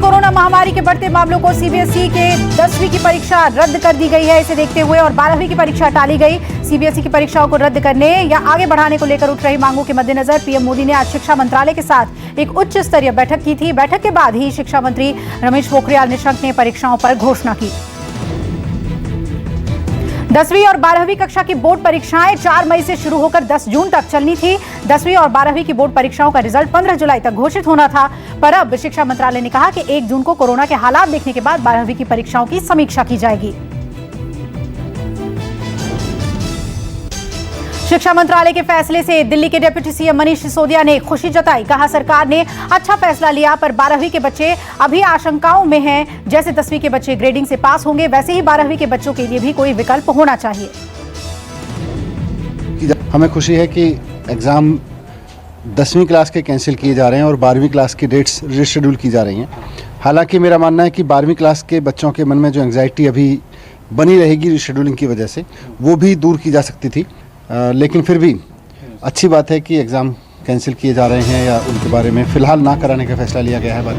Corona महामारी के बढ़ते मामलों को सीबीएसई के 10वीं की परीक्षा रद्द कर दी गई है। इसे देखते हुए और 12वीं की परीक्षा टाली गई। सीबीएसई की परीक्षाओं को रद्द करने या आगे बढ़ाने को लेकर उठ रही मांगों के मद्देनजर पीएम मोदी ने आज शिक्षा मंत्रालय के साथ एक उच्च स्तरीय बैठक की थी। बैठक के बाद ही शिक्षा मंत्री रमेश पोखरियाल निशंक ने परीक्षाओं पर घोषणा की। 10वीं और 12वीं कक्षा की बोर्ड परीक्षाएं 4 मई से शुरू होकर 10 जून तक चलनी थी। 10वीं और 12वीं की बोर्ड परीक्षाओं का रिजल्ट 15 जुलाई तक घोषित होना था, पर अब शिक्षा मंत्रालय ने कहा कि 1 जून को कोरोना के हालात देखने के बाद 12वीं की परीक्षाओं की समीक्षा की जाएगी। शिक्षा मंत्रालय के फैसले से दिल्ली के डिप्टी सीएम मनीष सिसोदिया ने खुशी जताई। कहा, सरकार ने अच्छा फैसला लिया, पर 12वीं के बच्चे अभी आशंकाओं में हैं। जैसे 10वीं के बच्चे ग्रेडिंग से पास होंगे, वैसे ही 12वीं के बच्चों के लिए भी कोई विकल्प होना चाहिए। हमें खुशी है कि एग्जाम 10वीं क्लास के कैंसिल किए जा रहे हैं और 12वीं क्लास की डेट्स रिशेड्यूल की जा रही हैं। हालांकि मेरा मानना है कि 12वीं क्लास के बच्चों के मन में जो एंग्जाइटी अभी बनी रहेगी रिशेड्यूलिंग की वजह से, वो भी दूर की जा सकती थी। लेकिन फिर भी अच्छी बात है कि एग्ज़ाम कैंसिल किए जा रहे हैं या उनके बारे में फ़िलहाल ना कराने का फैसला लिया गया है।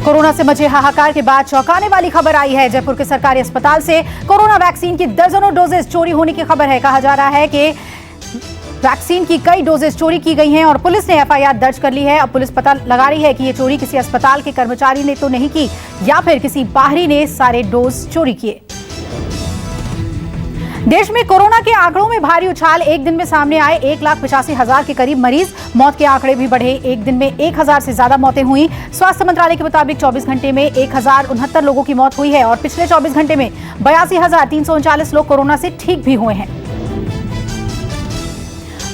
कोरोना से मचे हाहाकार के बाद चौंकाने वाली खबर आई है। जयपुर के सरकारी अस्पताल से कोरोना वैक्सीन की दर्जनों डोजेज चोरी होने की खबर है। कहा जा रहा है कि वैक्सीन की कई डोजेज चोरी की गई हैं और पुलिस ने एफआईआर दर्ज कर ली है। अब पुलिस पता लगा रही है कि ये चोरी किसी अस्पताल के कर्मचारी ने तो नहीं की, या फिर किसी बाहरी ने सारे डोज चोरी किए। देश में कोरोना के आंकड़ों में भारी उछाल। एक दिन में सामने आए 1,85,000 के करीब मरीज। मौत के आंकड़े भी बढ़े। एक दिन में 1,000 से ज्यादा मौतें हुई। स्वास्थ्य मंत्रालय के मुताबिक 24 घंटे में 1,069 लोगों की मौत हुई है और पिछले 24 घंटे में 82,339 लोग कोरोना से ठीक भी हुए हैं।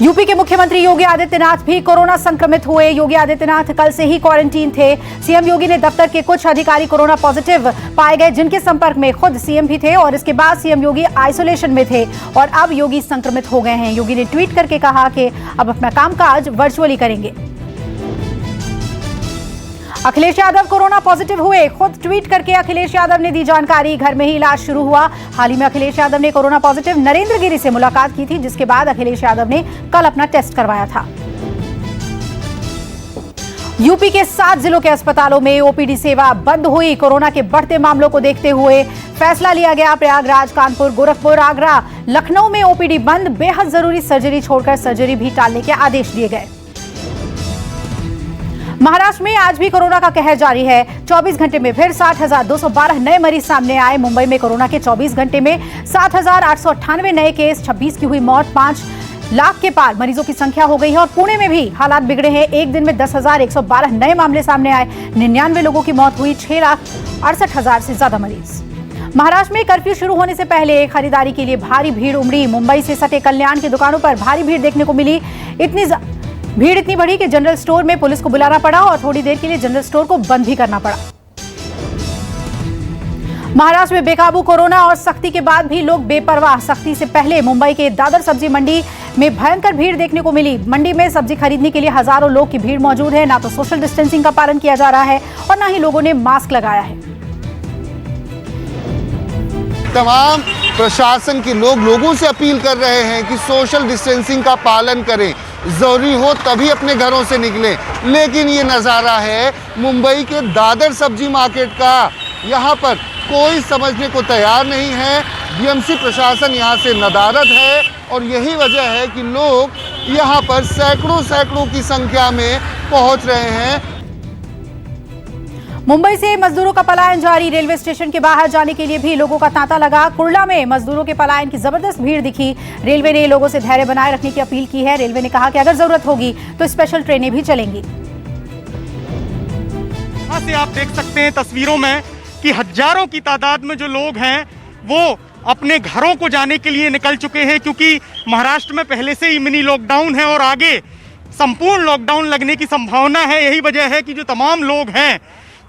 यूपी के मुख्यमंत्री योगी आदित्यनाथ भी कोरोना संक्रमित हुए। योगी आदित्यनाथ कल से ही क्वारंटीन थे। सीएम योगी ने दफ्तर के कुछ अधिकारी कोरोना पॉजिटिव पाए गए, जिनके संपर्क में खुद सीएम भी थे, और इसके बाद सीएम योगी आइसोलेशन में थे और अब योगी संक्रमित हो गए हैं। योगी ने ट्वीट करके कहा कि अब अपना कामकाज वर्चुअली करेंगे। अखिलेश यादव कोरोना पॉजिटिव हुए। खुद ट्वीट करके अखिलेश यादव ने दी जानकारी। घर में ही इलाज शुरू हुआ। हाल ही में अखिलेश यादव ने कोरोना पॉजिटिव नरेंद्र गिरी से मुलाकात की थी, जिसके बाद अखिलेश यादव ने कल अपना टेस्ट करवाया था। यूपी के 7 जिलों के अस्पतालों में ओपीडी सेवा बंद हुई। कोरोना के बढ़ते मामलों को देखते हुए फैसला लिया गया। प्रयागराज, कानपुर, गोरखपुर, आगरा, लखनऊ में ओपीडी बंद। बेहद जरूरी सर्जरी छोड़कर सर्जरी भी टालने के आदेश दिए गए। महाराष्ट्र में आज भी कोरोना का कहर जारी है। 24 घंटे में फिर 60,212 नए मरीज सामने आए। मुंबई में कोरोना के 24 घंटे में 7,898 नए केस, 26 की हुई मौत, 5 लाख के पार मरीजों की संख्या हो गई है। और पुणे में भी हालात बिगड़े हैं। एक दिन में 10,112 नए मामले सामने आए। 99 लोगों की मौत हुई। 6,68,000 से ज्यादा मरीज। महाराष्ट्र में कर्फ्यू शुरू होने से पहले खरीदारी के लिए भारी भीड़ उमड़ी। मुंबई से सटे कल्याण की दुकानों पर भारी भीड़ देखने को मिली। भीड़ इतनी बढ़ी कि जनरल स्टोर में पुलिस को बुलाना पड़ा और थोड़ी देर के लिए जनरल स्टोर को बंद भी करना पड़ा। महाराष्ट्र में बेकाबू कोरोना और सख्ती के बाद भी लोग बेपरवाह। सख्ती से पहले मुंबई के दादर सब्जी मंडी में भयंकर भीड़ देखने को मिली। मंडी में सब्जी खरीदने के लिए हजारों लोग की भीड़ मौजूद है। ना तो सोशल डिस्टेंसिंग का पालन किया जा रहा है और ना ही लोगों ने मास्क लगाया है। तमाम प्रशासन के लोगों से अपील कर रहे हैं कि सोशल डिस्टेंसिंग का पालन करें, जरूरी हो तभी अपने घरों से निकलें। लेकिन ये नज़ारा है मुंबई के दादर सब्जी मार्केट का। यहाँ पर कोई समझने को तैयार नहीं है। बीएमसी प्रशासन यहाँ से नदारद है और यही वजह है कि लोग यहाँ पर सैकड़ों की संख्या में पहुँच रहे हैं। मुंबई से मजदूरों का पलायन जारी। रेलवे स्टेशन के बाहर जाने के लिए भी लोगों का तांता लगा। कुर्ला में मजदूरों के पलायन की जबरदस्त भीड़ दिखी। रेलवे ने लोगों से धैर्य बनाए रखने की अपील की है। रेलवे ने कहा कि अगर जरूरत होगी तो स्पेशल ट्रेनें भी चलेंगी। यहाँ से आप देख सकते हैं तस्वीरों में कि हजारों की तादाद में जो लोग हैं वो अपने घरों को जाने के लिए निकल चुके हैं, क्योंकि महाराष्ट्र में पहले से ही मिनी लॉकडाउन है और आगे संपूर्ण लॉकडाउन लगने की संभावना है। यही वजह है कि जो तमाम लोग हैं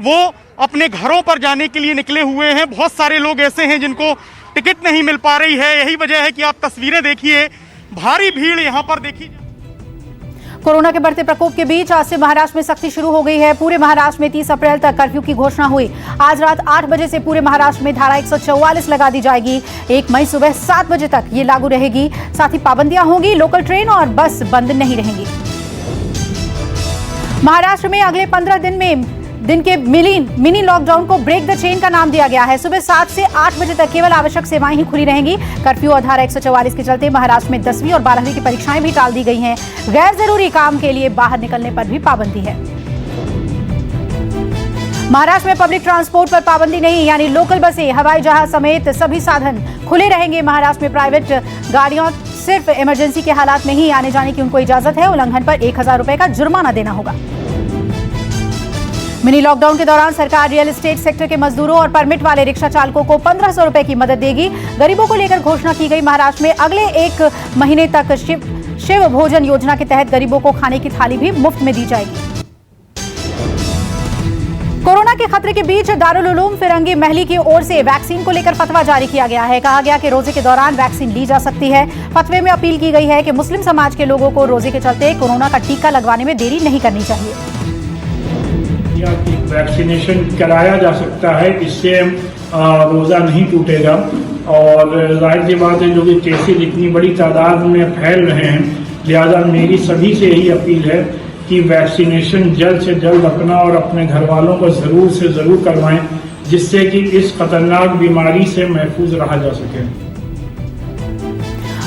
वो अपने घरों पर जाने के लिए निकले हुए हैं। बहुत सारे लोग ऐसे हैं जिनको टिकट नहीं मिल पा रही है। यही वजह है कि आप तस्वीरें देखिए, भारी भीड़ यहाँ पर देखी। कोरोना के बढ़ते प्रकोप के बीच आज से महाराष्ट्र में सख्ती शुरू हो गई है। पूरे महाराष्ट्र में 30 अप्रैल तक कर्फ्यू की घोषणा हुई। आज रात 8 बजे से पूरे महाराष्ट्र में धारा 144 लगा दी जाएगी। 1 मई सुबह 7 बजे तक ये लागू रहेगी। साथ ही पाबंदियां होंगी। लोकल ट्रेन और बस बंद नहीं रहेंगी। महाराष्ट्र में अगले 15 दिन में दिन के मिनी लॉकडाउन को ब्रेक द चेन का नाम दिया गया है। सुबह 7 से 8 बजे तक केवल आवश्यक सेवाएं ही खुली रहेंगी। कर्फ्यू और धारा 144 के चलते महाराष्ट्र में 10वीं और 12वीं की परीक्षाएं भी टाल दी गई हैं। गैर जरूरी काम के लिए बाहर निकलने पर भी पाबंदी है। महाराष्ट्र में पब्लिक ट्रांसपोर्ट पर पाबंदी नहीं, यानी लोकल बसें, हवाई जहाज समेत सभी साधन खुले रहेंगे। महाराष्ट्र में प्राइवेट गाड़ियों सिर्फ इमरजेंसी के हालात में ही आने जाने की उनको इजाजत है। उल्लंघन पर 1000 रुपए का जुर्माना देना होगा। मिनी लॉकडाउन के दौरान सरकार रियल एस्टेट सेक्टर के मजदूरों और परमिट वाले रिक्शा चालकों को 1500 रुपए की मदद देगी। गरीबों को लेकर घोषणा की गई। महाराष्ट्र में अगले 1 महीने तक शिव भोजन योजना के तहत गरीबों को खाने की थाली भी मुफ्त में दी जाएगी। कोरोना के खतरे के बीच दारुल उलूम फिरंगी महली की ओर से वैक्सीन को लेकर फतवा जारी किया गया है। कहा गया कि रोजे के दौरान वैक्सीन ली जा सकती है। फतवे में अपील की गई है कि मुस्लिम समाज के लोगों को रोजे के चलते कोरोना का टीका लगवाने में देरी नहीं करनी चाहिए। वैक्सीनेशन कराया जा सकता है, इससे रोजा नहीं टूटेगा। और जाहिर सी बात है, जो कि केसेस इतनी बड़ी तादाद में फैल रहे हैं, लिहाजा मेरी सभी से यही अपील है कि वैक्सीनेशन जल्द से जल्द अपना और अपने घर वालों को ज़रूर से ज़रूर करवाएं, जिससे कि इस खतरनाक बीमारी से महफूज रहा जा सके।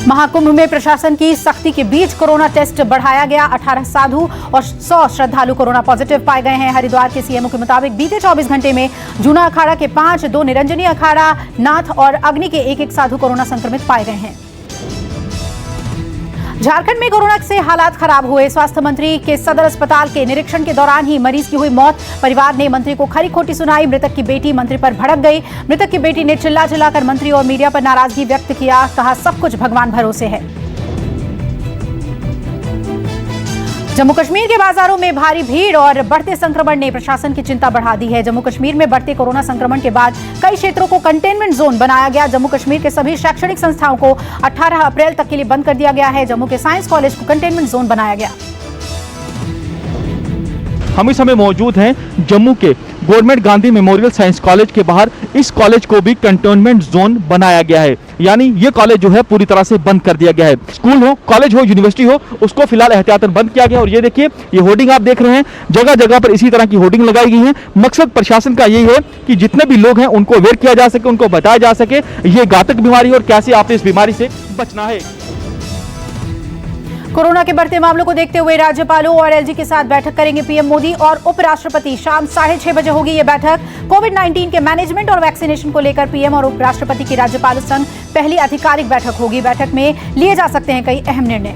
महाकुंभ में प्रशासन की सख्ती के बीच कोरोना टेस्ट बढ़ाया गया। 18 साधु और 100 श्रद्धालु कोरोना पॉजिटिव पाए गए हैं। हरिद्वार के सीएमओ के मुताबिक बीते 24 घंटे में जूना अखाड़ा के 5, 2 निरंजनी अखाड़ा, नाथ और अग्नि के 1 साधु कोरोना संक्रमित पाए गए हैं। झारखंड में कोरोना से हालात खराब हुए। स्वास्थ्य मंत्री के सदर अस्पताल के निरीक्षण के दौरान ही मरीज की हुई मौत। परिवार ने मंत्री को खरी खोटी सुनाई। मृतक की बेटी मंत्री पर भड़क गई। मृतक की बेटी ने चिल्ला चिल्लाकर मंत्री और मीडिया पर नाराजगी व्यक्त किया। कहा, सब कुछ भगवान भरोसे है। जम्मू कश्मीर के बाजारों में भारी भीड़ और बढ़ते संक्रमण ने प्रशासन की चिंता बढ़ा दी है। जम्मू कश्मीर में बढ़ते कोरोना संक्रमण के बाद कई क्षेत्रों को कंटेनमेंट जोन बनाया गया। जम्मू कश्मीर के सभी शैक्षणिक संस्थाओं को 18 अप्रैल तक के लिए बंद कर दिया गया है। जम्मू के साइंस कॉलेज को कंटेनमेंट जोन बनाया गया। हम इस समय मौजूद हैं जम्मू के government Gandhi memorial science college के बाहर। इस कॉलेज को भी कंटेनमेंट जोन बनाया गया है, यानी ये कॉलेज जो है पूरी तरह से बंद कर दिया गया है। स्कूल हो, कॉलेज हो, यूनिवर्सिटी हो, उसको फिलहाल एहतियातन बंद किया गया। और ये देखिए, ये होर्डिंग आप देख रहे हैं, जगह जगह पर इसी तरह की होर्डिंग लगाई गई है। मकसद प्रशासन का यही है कि जितने भी लोग हैं उनको अवेयर किया जा सके, उनको बताया जा सके ये घातक बीमारी और कैसे आपने इस बीमारी से बचना है। कोरोना के बढ़ते मामलों को देखते हुए राज्यपालों और एलजी के साथ बैठक करेंगे पीएम मोदी और उपराष्ट्रपति। शाम 6:30 बजे होगी ये बैठक। कोविड-19 के मैनेजमेंट और वैक्सीनेशन को लेकर पीएम और उपराष्ट्रपति की राज्यपालों संग पहली आधिकारिक बैठक होगी। बैठक में लिए जा सकते हैं कई अहम निर्णय।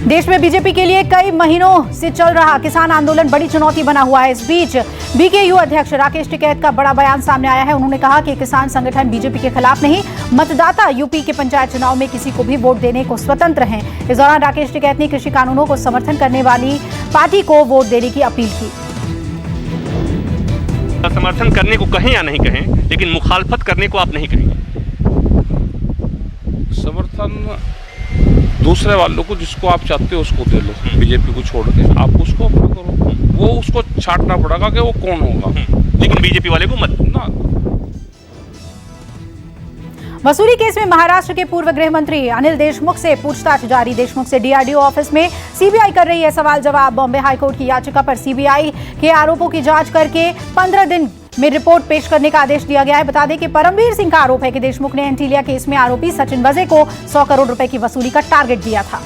देश में बीजेपी के लिए कई महीनों से चल रहा किसान आंदोलन बड़ी चुनौती बना हुआ है। इस बीच बीकेयू अध्यक्ष राकेश टिकैत का बड़ा बयान सामने आया है। उन्होंने कहा कि किसान संगठन बीजेपी के खिलाफ नहीं, मतदाता यूपी के पंचायत चुनाव में किसी को भी वोट देने को स्वतंत्र हैं। इस दौरान राकेश टिकैत ने कृषि कानूनों को समर्थन करने वाली पार्टी को वोट देने की अपील की। समर्थन करने को कहें या नहीं कहें, लेकिन मुखालफत करने को आप नहीं कहेंगे। समर्थन दूसरे वालों को, जिसको आप चाहते हो उसको दे लो। बीजेपी को छोड़ के आप उसको अपना करो। वो उसको छांटना पड़ेगा कि वो कौन होगा, लेकिन बीजेपी वाले को मत ना। वसूली केस में महाराष्ट्र के पूर्व गृह मंत्री अनिल देशमुख से पूछताछ जारी। देशमुख से डीआरडीओ ऑफिस में सीबीआई कर रही है सवाल जवाब। बॉम्बे हाईकोर्ट की याचिका पर सीबीआई के आरोपों की जांच करके 15 दिन में रिपोर्ट पेश करने का आदेश दिया गया है। बता दें कि परमवीर सिंह का आरोप है कि देशमुख ने एंटीलिया केस में आरोपी सचिन वजे को 100 करोड़ रुपए की वसूली का टारगेट दिया था।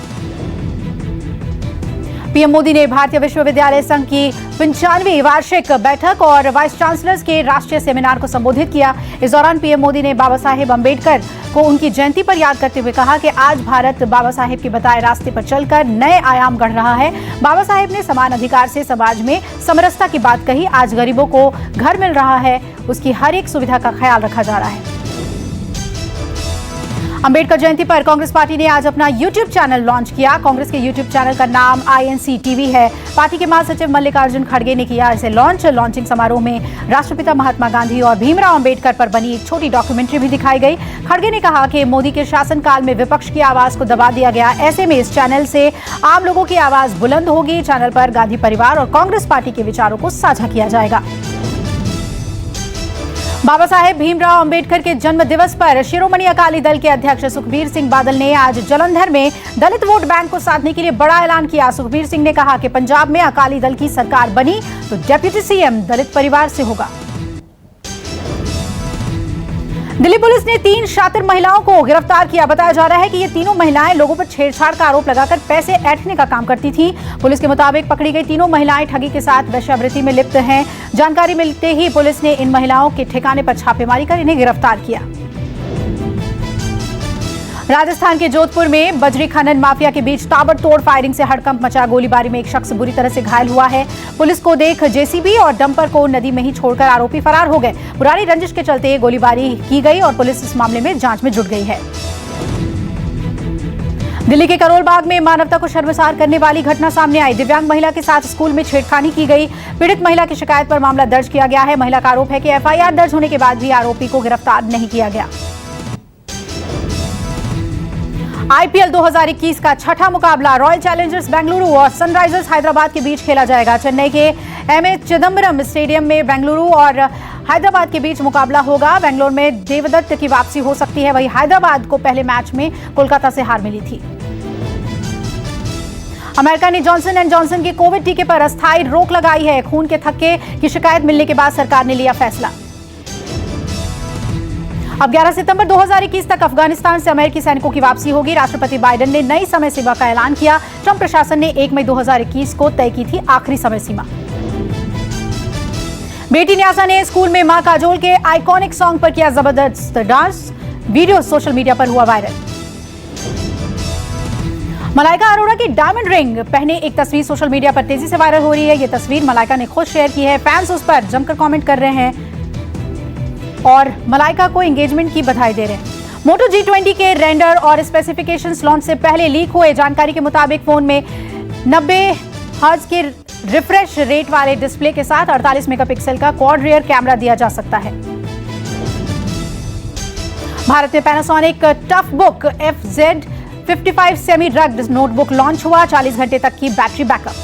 पीएम मोदी ने भारतीय विश्वविद्यालय संघ की 95वीं वार्षिक बैठक और वाइस चांसलर्स के राष्ट्रीय सेमिनार को संबोधित किया। इस दौरान पीएम मोदी ने बाबा साहेब अम्बेडकर को उनकी जयंती पर याद करते हुए कहा कि आज भारत बाबा साहेब के बताए रास्ते पर चलकर नए आयाम गढ़ रहा है। बाबा साहेब ने समान अधिकार से समाज में समरसता की बात कही। आज गरीबों को घर मिल रहा है, उसकी हर एक सुविधा का ख्याल रखा जा रहा है। अंबेडकर जयंती पर कांग्रेस पार्टी ने आज अपना यूट्यूब चैनल लॉन्च किया। कांग्रेस के यूट्यूब चैनल का नाम INC TV है। पार्टी के महासचिव मल्लिकार्जुन खड़गे ने किया इसे लॉन्चिंग समारोह में राष्ट्रपिता महात्मा गांधी और भीमराव अंबेडकर पर बनी एक छोटी डॉक्यूमेंट्री भी दिखाई गई। खड़गे ने कहा कि मोदी के शासनकाल में विपक्ष की आवाज को दबा दिया गया। ऐसे में इस चैनल से आम लोगों की आवाज बुलंद होगी। चैनल पर गांधी परिवार और कांग्रेस पार्टी के विचारों को साझा किया जाएगा। बाबा साहेब भीमराव अंबेडकर के जन्म दिवस पर शिरोमणि अकाली दल के अध्यक्ष सुखबीर सिंह बादल ने आज जालंधर में दलित वोट बैंक को साधने के लिए बड़ा ऐलान किया। सुखबीर सिंह ने कहा कि पंजाब में अकाली दल की सरकार बनी तो डेप्यूटी सीएम दलित परिवार से होगा। दिल्ली पुलिस ने 3 शातिर महिलाओं को गिरफ्तार किया। बताया जा रहा है कि ये तीनों महिलाएं लोगों पर छेड़छाड़ का आरोप लगाकर पैसे ऐंठने का काम करती थीं। पुलिस के मुताबिक पकड़ी गई तीनों महिलाएं ठगी के साथ वेश्यावृत्ति में लिप्त हैं। जानकारी मिलते ही पुलिस ने इन महिलाओं के ठिकाने पर छापेमारी कर इन्हें गिरफ्तार किया। राजस्थान के जोधपुर में बजरी खनन माफिया के बीच ताबड़तोड़ फायरिंग से हड़कंप मचा। गोलीबारी में एक शख्स बुरी तरह से घायल हुआ है। पुलिस को देख जेसीबी और डंपर को नदी में ही छोड़कर आरोपी फरार हो गए। पुरानी रंजिश के चलते गोलीबारी की गई और पुलिस इस मामले में जांच में जुट गई है। दिल्ली के करोल बाग में मानवता को शर्मसार करने वाली घटना सामने आई। दिव्यांग महिला के साथ स्कूल में छेड़खानी की गई। पीड़ित महिला की शिकायत पर मामला दर्ज किया गया है। महिला का आरोप है कि एफआईआर दर्ज होने के बाद भी आरोपी को गिरफ्तार नहीं किया गया। आईपीएल 2021 का छठा मुकाबला रॉयल चैलेंजर्स बेंगलुरु और सनराइजर्स हैदराबाद के बीच खेला जाएगा। चेन्नई के एमए चिदम्बरम स्टेडियम में बेंगलुरु और हैदराबाद के बीच मुकाबला होगा। बेंगलुरु में देवदत्त की वापसी हो सकती है, वहीं हैदराबाद को पहले मैच में कोलकाता से हार मिली थी। अमेरिका ने जॉनसन एंड जॉनसन के कोविड टीके पर अस्थायी रोक लगाई है। खून के थक्के की शिकायत मिलने के बाद सरकार ने लिया फैसला। अब 11 सितंबर 2021 तक अफगानिस्तान से अमेरिकी सैनिकों की वापसी होगी। राष्ट्रपति बाइडेन ने नई समय सीमा का ऐलान किया। ट्रंप प्रशासन ने 1 मई 2021 को तय की थी आखिरी समय सीमा। बेटी न्यासा ने स्कूल में मां काजोल के आइकॉनिक सॉन्ग पर किया जबरदस्त डांस। वीडियो सोशल मीडिया पर हुआ वायरल। मलाइका अरोड़ा की डायमंड रिंग पहने एक तस्वीर सोशल मीडिया पर तेजी से वायरल हो रही है। ये तस्वीर मलाइका ने खुद शेयर की है। फैंस उस पर जमकर कमेंट कर रहे हैं और मलाइका को एंगेजमेंट की बधाई दे रहे हैं। मोटो G20 के रेंडर और स्पेसिफिकेशंस लॉन्च से पहले लीक हुए। जानकारी के मुताबिक फोन में 90 हर्ट्ज के रिफ्रेश रेट वाले डिस्प्ले के साथ 48 मेगापिक्सल का क्वाड रियर कैमरा दिया जा सकता है। भारत में Panasonic tough book FZ55 semi rugged notebook launch हुआ। 40 घंटे तक की बैटरी बैकअप।